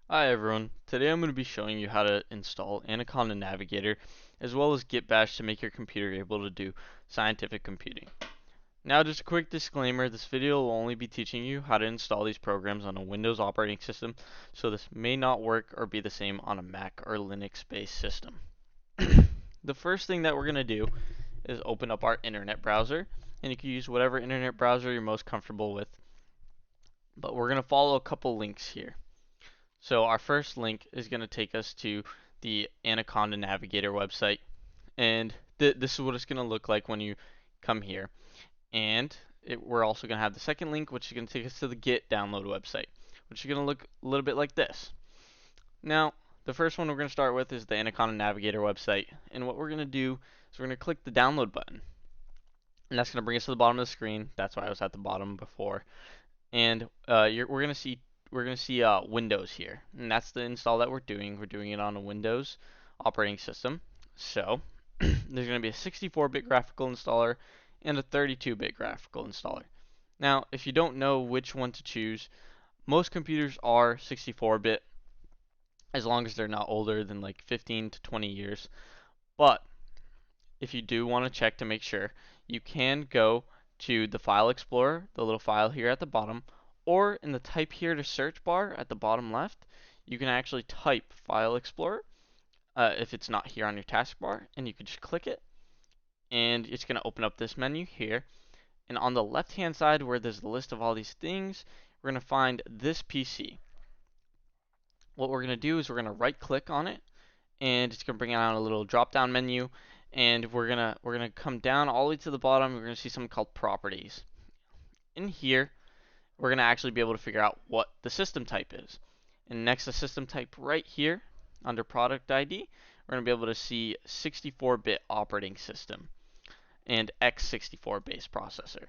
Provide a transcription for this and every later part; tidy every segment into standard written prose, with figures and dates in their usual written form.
Hi everyone, today I'm going to be showing you how to install Anaconda Navigator as well as Git Bash to make your computer able to do scientific computing. Now just a quick disclaimer, this video will only be teaching you how to install these programs on a Windows operating system, so this may not work or be the same on a Mac or Linux based system. The first thing that we're going to do is open up our internet browser, and you can use whatever internet browser you're most comfortable with, but we're going to follow a couple links here. So our first link is going to take us to the Anaconda Navigator website, and this is what it's going to look like when you come here. And we're also going to have the second link, which is going to take us to the Git download website, which is going to look a little bit like this. Now, the first one we're going to start with is the Anaconda Navigator website, and what we're going to do is we're going to click the download button, and that's going to bring us to the bottom of the screen. That's why I was at the bottom before. And we're gonna see Windows here, and that's the install that we're doing. We're doing it on a Windows operating system. So there's gonna be a 64-bit graphical installer and a 32-bit graphical installer. Now, if you don't know which one to choose, most computers are 64-bit as long as they're not older than like 15 to 20 years. But if you do want to check to make sure, you can go to the File Explorer, the little file here at the bottom, or in the Type Here to Search bar at the bottom left, you can actually type File Explorer if it's not here on your taskbar, and you can just click it, and it's going to open up this menu here. And on the left-hand side, where there's a list of all these things, we're going to find this PC. What we're going to do is we're going to right-click on it, and it's going to bring out a little drop-down menu, and we're gonna come down all the way to the bottom. We're gonna see something called properties. In here, we're gonna actually be able to figure out what the system type is. And next to system type right here, under product ID, we're gonna be able to see 64-bit operating system and x64 base processor.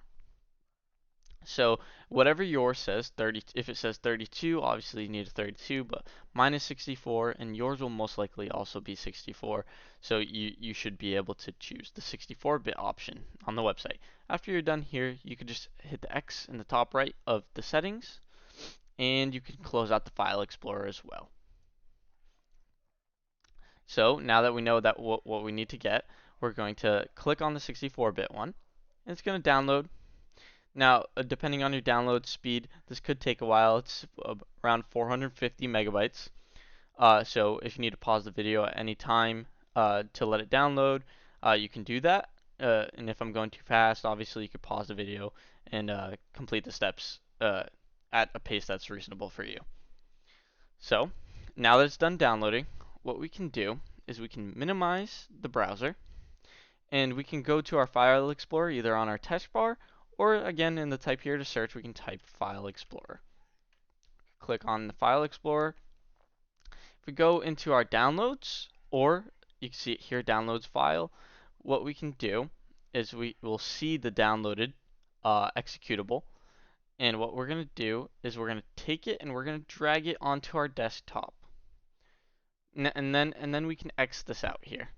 So whatever yours says, 30, if it says 32, obviously you need a 32, but mine is 64, and yours will most likely also be 64. So you should be able to choose the 64-bit option on the website. After you're done here, you can just hit the X in the top right of the settings, and you can close out the File Explorer as well. So now that we know that what we need to get, we're going to click on the 64-bit one, and it's going to download. Now, depending on your download speed, this could take a while. It's around 450 megabytes. So if you need to pause the video at any time to let it download, you can do that. And if I'm going too fast, obviously you could pause the video and complete the steps at a pace that's reasonable for you. So now that it's done downloading, what we can do is we can minimize the browser, and we can go to our File Explorer either on our taskbar, or again in the Type Here to Search, we can type File Explorer. Click on the File Explorer. If we go into our downloads, or you can see it here, downloads file, what we can do is we will see the downloaded executable, and what we're going to do is we're going to take it and we're going to drag it onto our desktop, and then we can X this out here.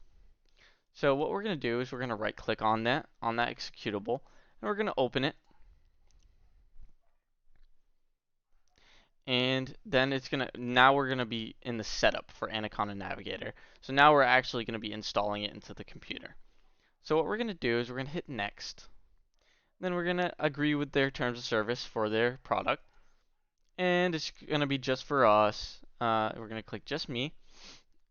So what we're going to do is we're going to right click on that executable, and we're going to open it, and then now we're gonna be in the setup for Anaconda Navigator. So now we're actually gonna be installing it into the computer. So what we're gonna do is we're gonna hit next. Then we're gonna agree with their terms of service for their product, and it's gonna be just for us. We're gonna click just me,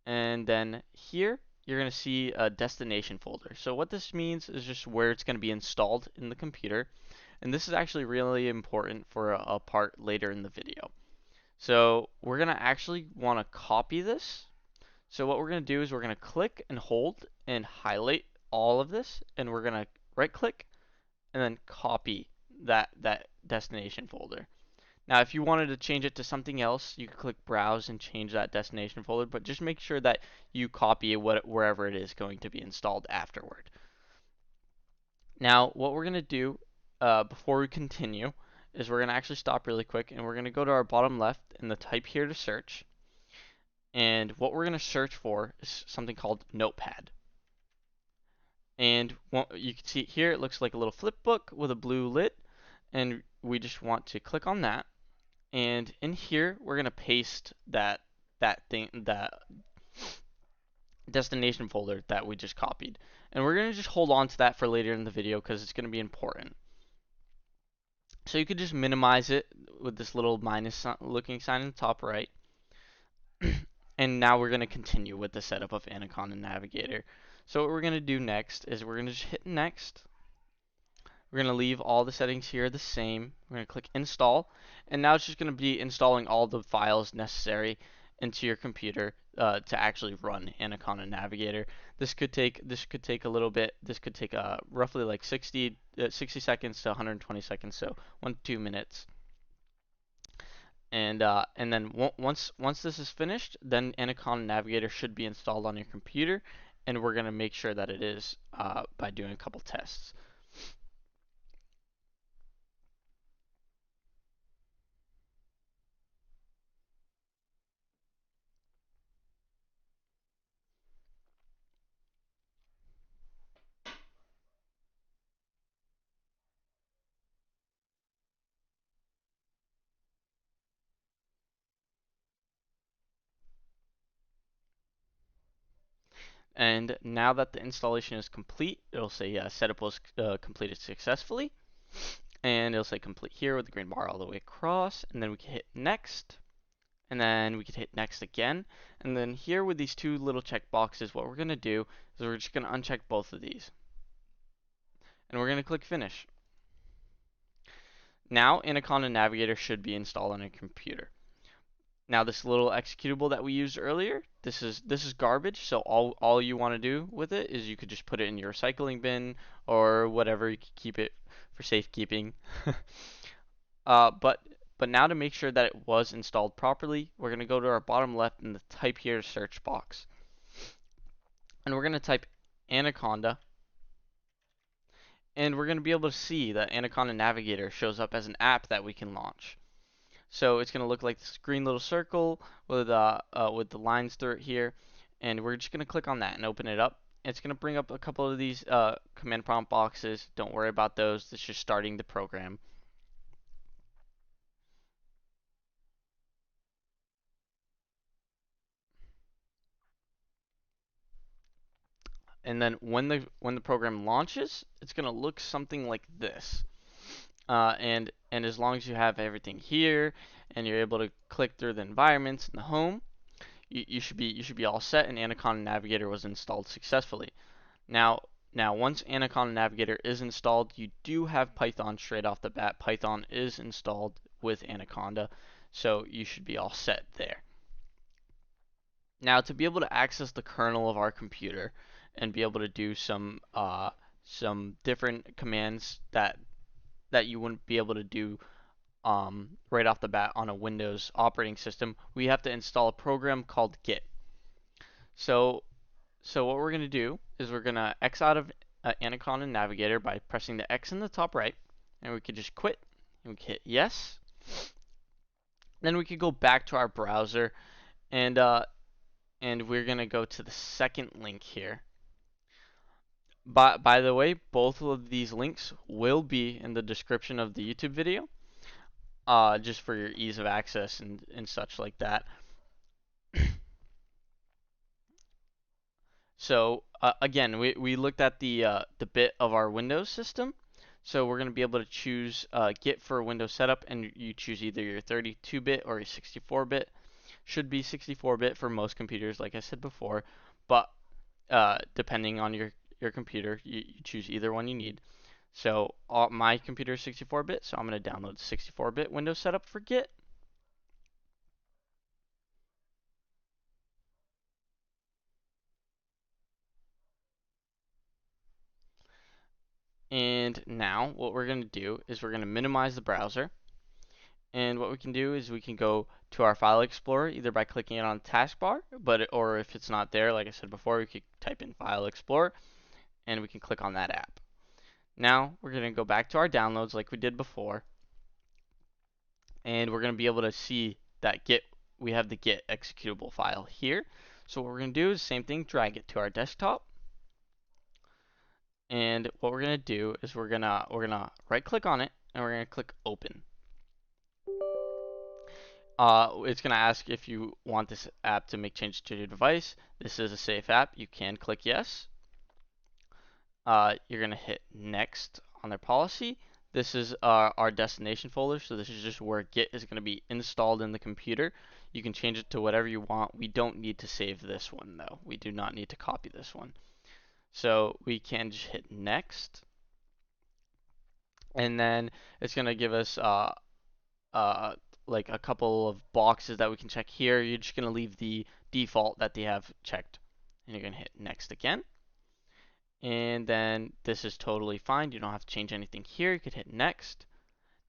and then here you're gonna see a destination folder. So what this means is just where it's gonna be installed in the computer, and this is actually really important for a part later in the video. So we're going to actually want to copy this. So what we're going to do is we're going to click and hold and highlight all of this, and we're going to right click and then copy that destination folder. Now if you wanted to change it to something else, you could click browse and change that destination folder, but just make sure that you copy it wherever it is going to be installed afterward. Now what we're going to do before we continue is we're going to actually stop really quick, and we're going to go to our bottom left in the Type Here to Search, and what we're going to search for is something called Notepad. And you can see here it looks like a little flip book with a blue lid, and we just want to click on that, And in here, we're gonna paste that destination folder that we just copied. And we're gonna just hold on to that for later in the video because it's gonna be important. So you could just minimize it with this little minus looking sign in the top right. And now we're gonna continue with the setup of Anaconda Navigator. So what we're gonna do next is we're gonna just hit next. We're going to leave all the settings here the same. We're going to click install, and now it's just going to be installing all the files necessary into your computer to actually run Anaconda Navigator. This could take a little bit. This could take roughly like 60 seconds to 120 seconds, so 1 to 2 minutes. And then once this is finished, then Anaconda Navigator should be installed on your computer, and we're going to make sure that it is by doing a couple tests. And now that the installation is complete, it'll say setup was completed successfully. And it'll say complete here with the green bar all the way across. And then we can hit next. And then we can hit next again. And then here with these two little check boxes, what we're going to do is we're just going to uncheck both of these. And we're going to click finish. Now Anaconda Navigator should be installed on your computer. Now this little executable that we used earlier, this is garbage. So all you want to do with it is you could just put it in your recycling bin or whatever. You could keep it for safekeeping. But now to make sure that it was installed properly, we're gonna go to our bottom left in the type here search box, and we're gonna type Anaconda, and we're gonna be able to see that Anaconda Navigator shows up as an app that we can launch. So it's going to look like this green little circle with the lines through it here, and we're just going to click on that and open it up. It's going to bring up a couple of these command prompt boxes. Don't worry about those. It's just starting the program. And then when the program launches, it's going to look something like this. And as long as you have everything here and you're able to click through the environments and the home, you should be all set, and Anaconda Navigator was installed successfully. Now once Anaconda Navigator is installed, you do have Python straight off the bat. Python is installed with Anaconda, so you should be all set there. Now to be able to access the kernel of our computer and be able to do some different commands that you wouldn't be able to do right off the bat on a Windows operating system, we have to install a program called Git. So what we're going to do is we're going to X out of Anaconda Navigator by pressing the X in the top right, and we could just quit, and we can hit yes. Then we could go back to our browser, and we're going to go to the second link here. By the way, both of these links will be in the description of the YouTube video, just for your ease of access and such like that. So again, we looked at the bit of our Windows system. So we're going to be able to choose Git for Windows setup, and you choose either your 32-bit or your 64-bit. Should be 64-bit for most computers, like I said before, but depending on your computer, you choose either one you need. So my computer is 64-bit, so I'm going to download 64-bit Windows setup for Git. And now what we're going to do is we're going to minimize the browser. And what we can do is we can go to our file explorer either by clicking it on the taskbar, or if it's not there, like I said before, we could type in file explorer and we can click on that app. Now we're going to go back to our downloads like we did before, and we're going to be able to see that we have the Git executable file here. So what we're going to do is same thing, drag it to our desktop. And what we're going to do is we're going to right click on it and we're going to click open. it's going to ask if you want this app to make changes to your device. This is a safe app. You can click yes. You're going to hit next on their policy. This is our destination folder, so this is just where Git is going to be installed in the computer. You can change it to whatever you want. We don't need to save this one, though. We do not need to copy this one. So we can just hit next, and then it's going to give us uh, like a couple of boxes that we can check here. You're just going to leave the default that they have checked, and you're going to hit next again. And then this is totally fine. You don't have to change anything here. You could hit next.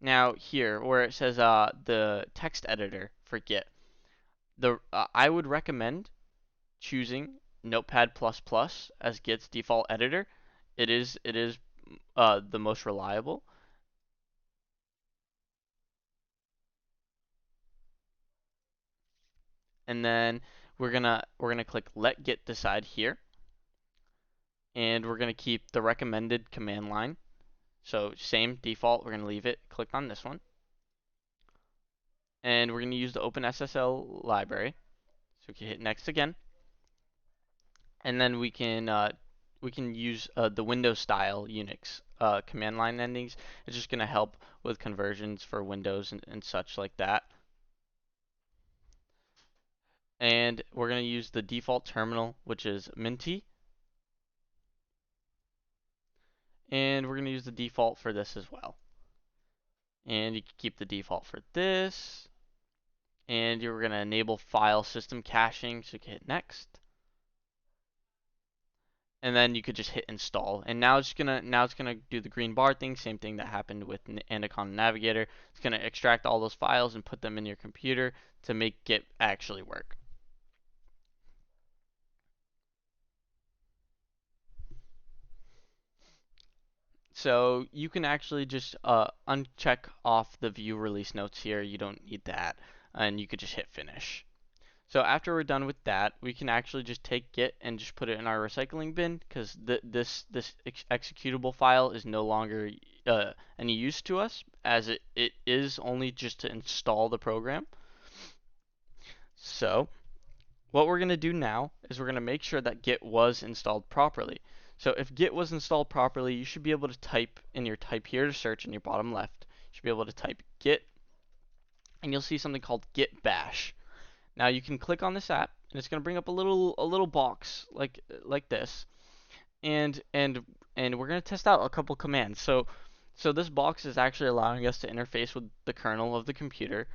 Now here, where it says the text editor for Git, I would recommend choosing Notepad++ as Git's default editor. It is the most reliable. And then we're gonna click Let Git Decide here, and we're gonna keep the recommended command line. So same default, we're gonna leave it. Click on this one, and we're gonna use the OpenSSL library. So we can hit next again, and then we can use the Windows style Unix command line endings. It's just gonna help with conversions for Windows and such like that. And we're gonna use the default terminal, which is Minty, and we're gonna use the default for this as well. And you can keep the default for this. And you're going to enable file system caching, so you can hit next. And then you could just hit install. And now it's gonna do the green bar thing, same thing that happened with Anaconda Navigator. It's gonna extract all those files and put them in your computer to make Git actually work. So you can actually just uncheck off the view release notes here. You don't need that, and you could just hit finish. So after we're done with that, we can actually just take Git and just put it in our recycling bin, because this executable file is no longer any use to us, as it is only just to install the program. So what we're going to do now is we're going to make sure that Git was installed properly. So if Git was installed properly, you should be able to type in your type here to search in your bottom left. You should be able to type Git, and you'll see something called Git Bash. Now you can click on this app, and it's going to bring up a little box like this, and we're going to test out a couple commands. So this box is actually allowing us to interface with the kernel of the computer,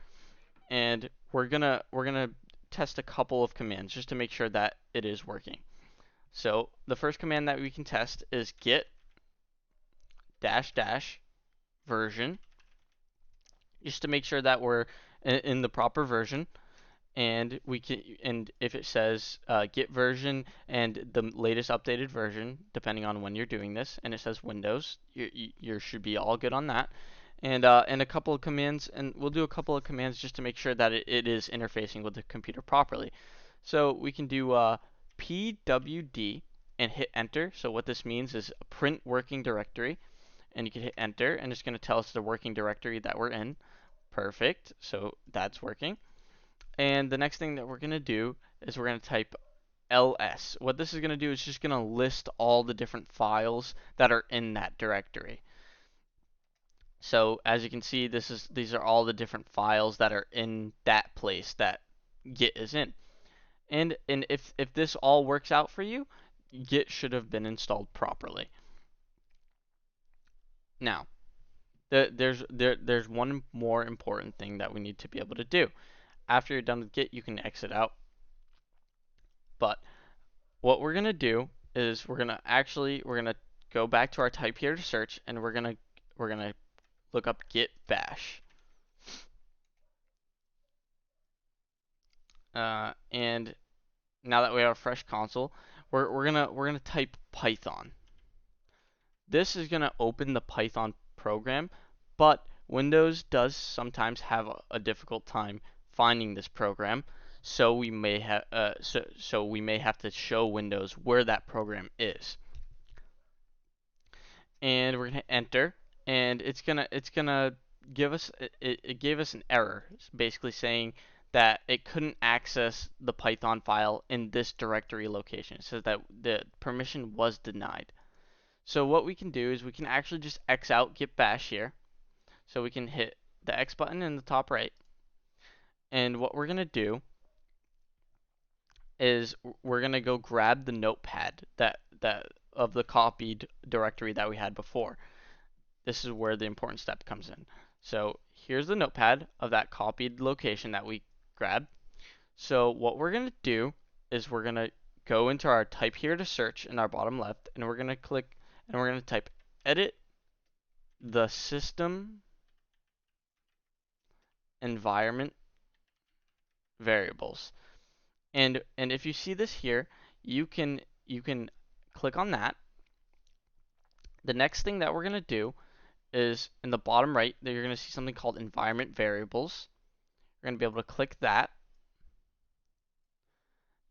and we're gonna test a couple of commands just to make sure that it is working. So the first command that we can test is git dash dash version, just to make sure that we're in the proper version. And if it says git version and the latest updated version, depending on when you're doing this, and it says Windows, you should be all good on that. And a couple of commands, and we'll do a couple of commands just to make sure that it is interfacing with the computer properly. So we can do pwd and hit enter. So what this means is print working directory, and you can hit enter, and it's going to tell us the working directory that we're in. Perfect. So that's working. And the next thing that we're going to do is we're going to type ls. What this is going to do is just going to list all the different files that are in that directory. So as you can see, these are all the different files that are in that place that Git is in. And if this all works out for you, Git should have been installed properly. Now, there's one more important thing that we need to be able to do. After you're done with Git, you can exit out. But what we're gonna do is we're gonna go back to our type here to search, and we're gonna look up Git Bash. And now that we have a fresh console, we're gonna type Python. This is gonna open the Python program, but Windows does sometimes have a difficult time finding this program, so we may have to show Windows where that program is. And we're gonna enter, and it's gonna it gave us an error, basically saying that it couldn't access the Python file in this directory location. It says that the permission was denied. So what we can do is we can actually just X out Git Bash here. So we can hit the X button in the top right. And what we're going to do is we're going to go grab the notepad that of the copied directory that we had before. This is where the important step comes in. So here's the notepad of that copied location that we grabbed. So what we're going to do is we're going to go into our type here to search in our bottom left, and we're going to click and we're going to type edit the system environment variables. And if you see this here, you can click on that. The next thing that we're going to do is in the bottom right, you're going to see something called environment variables. You're going to be able to click that.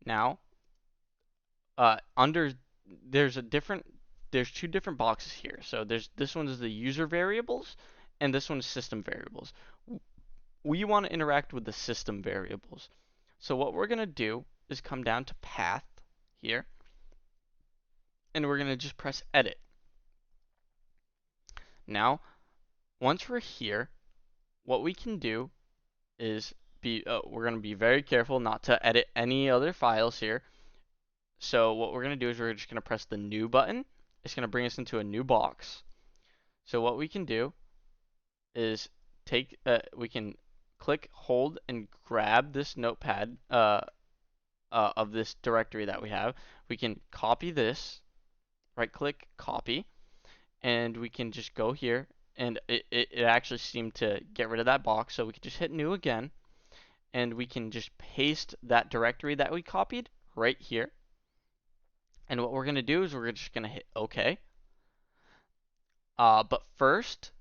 Now, under there's two different boxes here. So this one is the user variables, and this one is system variables. We want to interact with the system variables. So what we're going to do is come down to path here, and we're going to just press edit. Now, once we're here, what we can do is we're going to be very careful not to edit any other files here. So what we're going to do is we're just going to press the new button. It's going to bring us into a new box. So what we can do is we can click, hold, and grab this notepad of this directory that we have. We can copy this, right click, copy, and we can just go here, and it actually seemed to get rid of that box, so we can just hit new again, and we can just paste that directory that we copied right here. And what we're going to do is we're just going to hit OK. But first,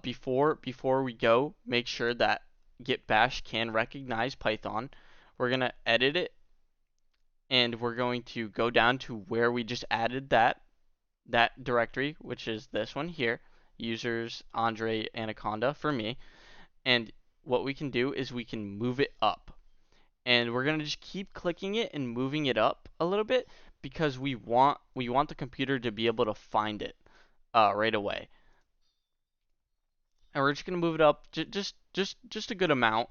before we go, make sure that Git Bash can recognize Python. We're going to edit it, and we're going to go down to where we just added that directory, which is this one here, users Andre Anaconda for me. And what we can do is we can move it up. And we're going to just keep clicking it and moving it up a little bit because we want the computer to be able to find it right away. And we're just going to move it up just a good amount.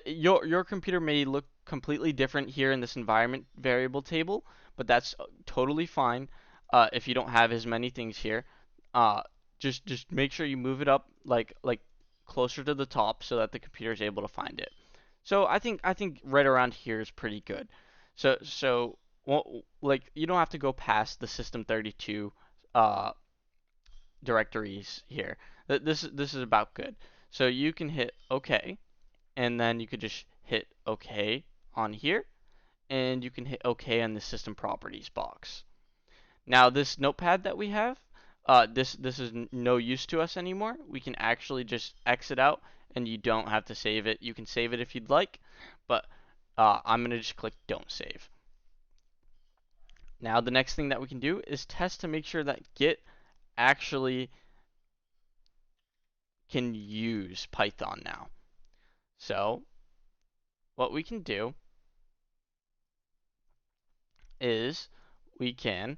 Your computer may look completely different here in this environment variable table, but that's totally fine if you don't have as many things here. Just make sure you move it up like closer to the top so that the computer is able to find it. So I think right around here is pretty good. So well, like you don't have to go past the system32 directories here. This is about good. So you can hit OK, and then you could just hit OK on here, and you can hit OK on the system properties box. Now this notepad that we have, this is no use to us anymore. We can actually just exit out, and you don't have to save it. You can save it if you'd like, but I'm gonna just click Don't Save. Now the next thing that we can do is test to make sure that Git actually can use Python now. So what we can do is we can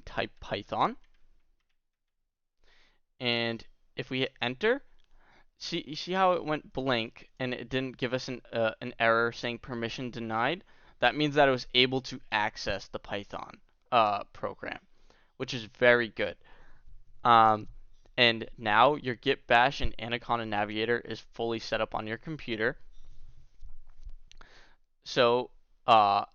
type Python, and if we hit enter, you see how it went blank and it didn't give us an error saying permission denied? That means that it was able to access the Python program, which is very good. And now your Git Bash and Anaconda Navigator is fully set up on your computer. So now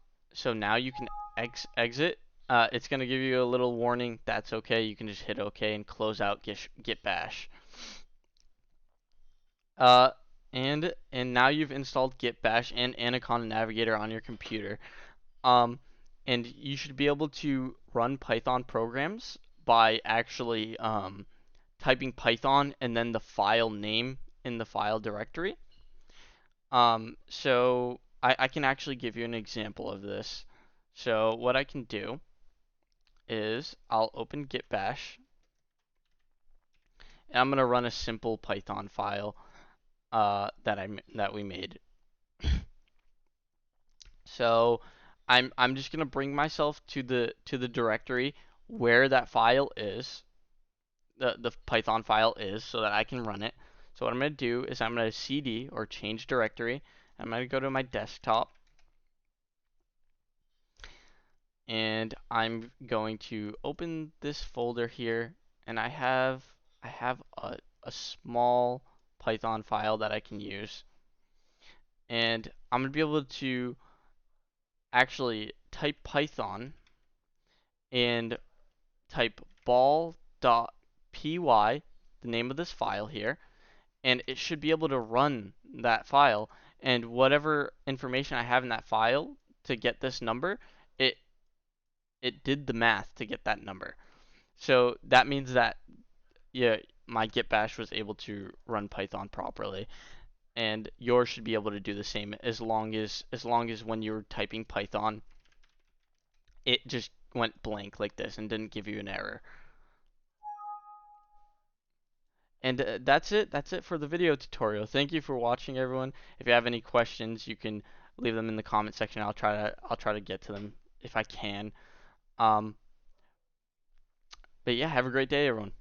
you can exit. It's going to give you a little warning. That's okay. You can just hit OK and close out Git Bash. And now you've installed Git Bash and Anaconda Navigator on your computer. And you should be able to run Python programs by actually typing Python and then the file name in the file directory. So I can actually give you an example of this. So what I can do is I'll open Git Bash, and I'm gonna run a simple Python file that we made. So I'm just gonna bring myself to the directory where that file is, the Python file is, so that I can run it. So what I'm gonna do is I'm gonna cd or change directory. I'm gonna go to my desktop, and I'm going to open this folder here, and I have a small Python file that I can use, and I'm gonna be able to actually type Python and type ball.py, the name of this file here, and it should be able to run that file, and whatever information I have in that file to get this number, it it did the math to get that number. So that means that, yeah, my Git Bash was able to run Python properly, and yours should be able to do the same, as long as when you're typing Python, it just went blank like this and didn't give you an error. And that's it. That's it for the video tutorial. Thank you for watching, everyone. If you have any questions, you can leave them in the comment section. I'll try to get to them if I can. Um, but yeah, have a great day, everyone.